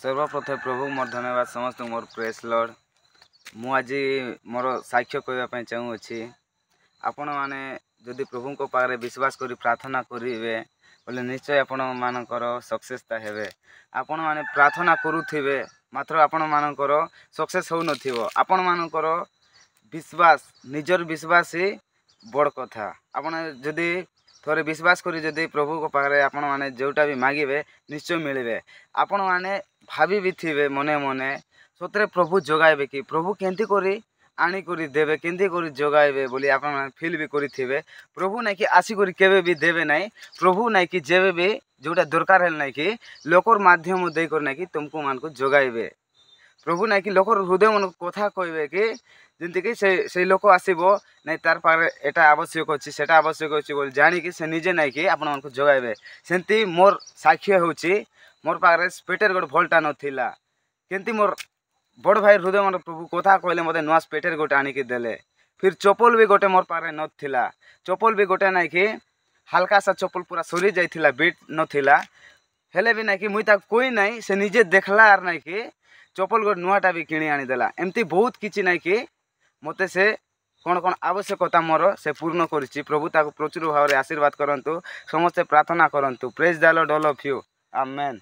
सर्वप्रथम प्रभु मोर धन्यवाद समस्त मोर प्रेस लॉर्ड मु आज मोर साक्ष्य कहवाई चाहूँगी आपण मैंने जदि प्रभु को पाखे विश्वास करी प्रार्थना करेंगे बोले निश्चय आपण मानकर सक्सेसता हेबे। आपण माने प्रार्थना करुथिबे मात्र आपण मानकर सक्सेस हो नथिबो। आपण मानकर विश्वास निजर विश्वास ही बड़ कथा। आपण जदि थोड़े विश्वास करी जदि प्रभु को पाखे आपण माने जोटा भी मांगे निश्चय मिले। आपण माने भाभी भी थे मने मने सतरे प्रभु जगाइबे कि प्रभु केंती करी आनी करी देवे केंती करी जगाइबे बोली आपण माने फील भी करी थे। प्रभु नहीं कि आसी करी केबे भी देवे नहीं। प्रभु नहीं कि जेबे भी जोटा दरकार है नहीं कि लोकर माध्यम दे कर नहीं कि तुमको मान को जगाइबे। प्रभु नहीं कि लोकर हृदय मन कथा कहबे कि जंती कि से लोक आसीबो नहीं तार पारे एटा आवश्यक अछि सेटा आवश्यक अछि बोल जानी कि से निजे नहीं कि आपण मान को जगाइबे। सेंती मोर साक्ष्य होछि मोर पारे स्पेटर गोटे भलटा नथिला केंती मोर बड़ भाई हृदय मन प्रभु कथा कहले मते नुआ स्पेटर गोटे आनिक देले। फिर चप्पल भी गोटे मोर पारे नथिला चप्पल भी गोटे नहीं कि हल्का सा चप्पल पूरा सरी जाइथिला बीट नथिला हेले भी नहीं कि मुई ता कोई नहीं से निजे देखला आर नहीं कि चप्पल गोटे नुआटा भी किणी आनी देला। एमती बहुत किछि नहीं कि मते से कौन कौन आवश्यकता मोर से पूर्ण करिछि। प्रभु ताको प्रचुर भाव आशीर्वाद करंतु समस्ते प्रार्थना करंतु। Praise the Lord all of you amen.